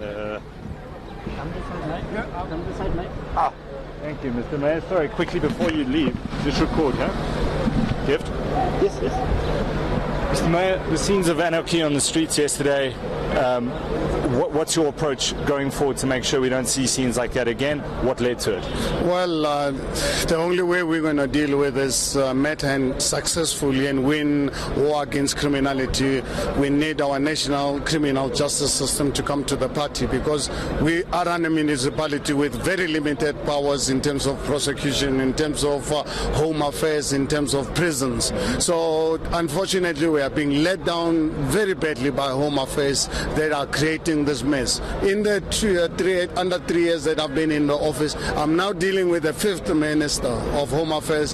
Come this side, mate. Yeah. Come this side, mate. Thank you, Mr. Mayor. Sorry, quickly before you leave, just record, huh? Gift? Yes, yes. Mr. Mayor, the scenes of anarchy on the streets yesterday, what's your approach going forward to make sure we don't see scenes like that again? What led to it? Well, the only way we're going to deal with this matter and successfully and win war against criminality, we need our national criminal justice system to come to the party, because we are a municipality with very limited powers in terms of prosecution, in terms of home affairs, in terms of prisons. So unfortunately we are being let down very badly by home affairs that are creating this mess. In the under 3 years that I've been in the office, I'm now dealing with the 5th Minister of Home Affairs.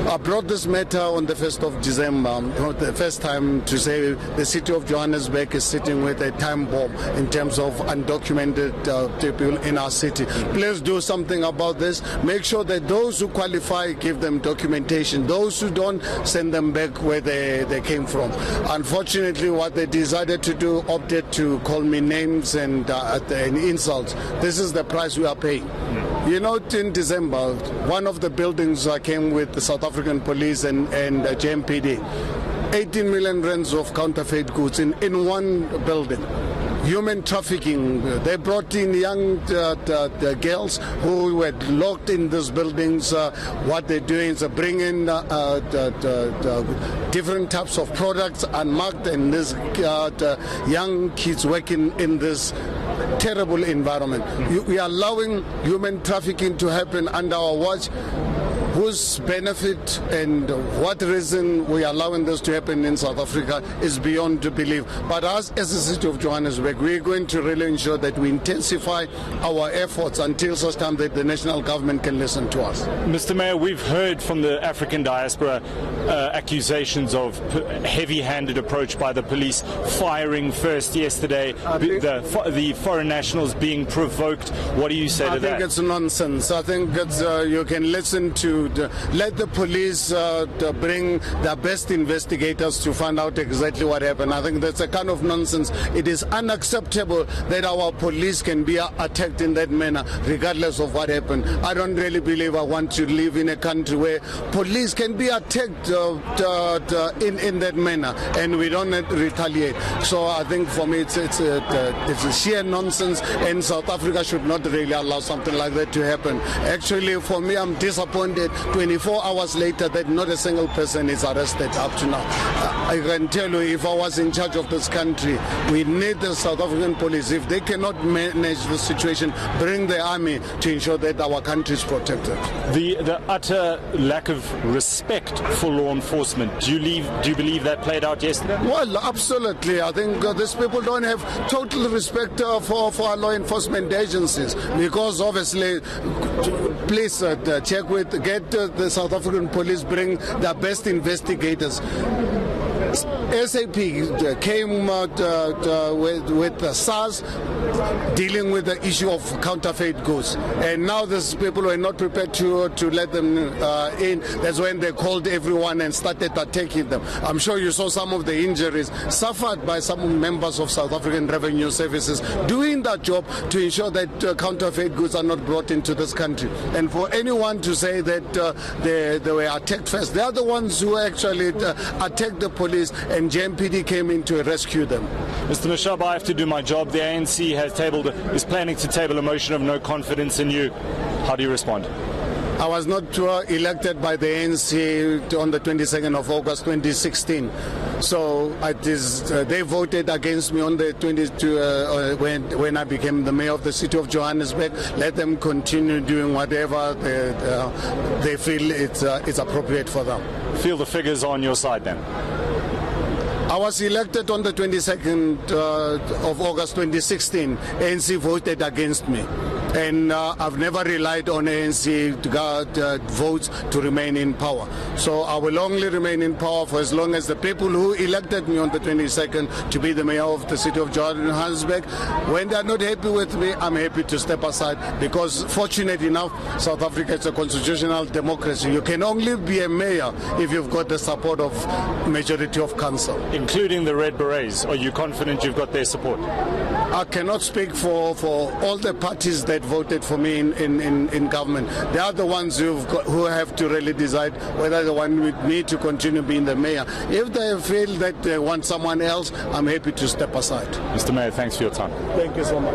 I brought this matter on the 1st of December, the first time, to say the city of Johannesburg is sitting with a time bomb in terms of undocumented people in our city. Please do something about this. Make sure that those who qualify, give them documentation. Those who don't, send them back where they came from. Unfortunately, what they decided to do, opted to call me names and insults. This is the price we are paying. You know, in December, one of the buildings came with the South African police and JMPD. 18 million rands of counterfeit goods in one building. Human trafficking. They brought in young the girls who were locked in these buildings. What they're doing is bringing different types of products unmarked, and these young kids working in this terrible environment. We are allowing human trafficking to happen under our watch. Whose benefit and what reason we are allowing this to happen in South Africa is beyond belief. But us, as the city of Johannesburg, we're going to really ensure that we intensify our efforts until such time that the national government can listen to us. Mr. Mayor, we've heard from the African diaspora accusations of heavy-handed approach by the police, firing first yesterday, the foreign nationals being provoked. What do you say to that? I think it's nonsense. I think it's, you can listen to let the police bring their best investigators to find out exactly what happened. I think that's a kind of nonsense. It is unacceptable that our police can be attacked in that manner, regardless of what happened. I don't really believe I want to live in a country where police can be attacked in that manner, and we don't retaliate. So I think for me it's a sheer nonsense, and South Africa should not really allow something like that to happen. Actually, for me, I'm disappointed 24 hours later that not a single person is arrested up to now. I can tell you, if I was in charge of this country, we need the South African police. If they cannot manage the situation, bring the army to ensure that our country is protected. The utter lack of respect for law enforcement, do you believe that played out yesterday? Well, absolutely. I think these people don't have total respect for our law enforcement agencies, because obviously, please check with, get the South African police, bring their best investigators. SAP came with SARS dealing with the issue of counterfeit goods, and now these people were not prepared to let them in. That's when they called everyone and started attacking them. I'm sure you saw some of the injuries suffered by some members of South African Revenue Services doing that job to ensure that counterfeit goods are not brought into this country. And for anyone to say that they were attacked first, they are the ones who actually attacked the police, and JMPD came in to rescue them. Mr. Mashaba, I have to do my job. The ANC is planning to table a motion of no confidence in you. How do you respond? I was not elected by the ANC on the 22nd of August 2016. So they voted against me on the 22 when I became the mayor of the city of Johannesburg. Let them continue doing whatever they feel it's appropriate for them. Feel the figures on your side then? I was elected on the 22nd of August 2016. ANC voted against me. And I've never relied on ANC votes to remain in power. So I will only remain in power for as long as the people who elected me on the 22nd to be the mayor of the city of Johannesburg, when they are not happy with me, I'm happy to step aside, because fortunately enough, South Africa is a constitutional democracy. You can only be a mayor if you've got the support of majority of council. including the Red Berets. Are you confident you've got their support? I cannot speak for all the parties that voted for me in government. They are the ones who have to really decide whether they want me to continue being the mayor. If they feel that they want someone else, I'm happy to step aside. Mr. Mayor, thanks for your time. Thank you so much.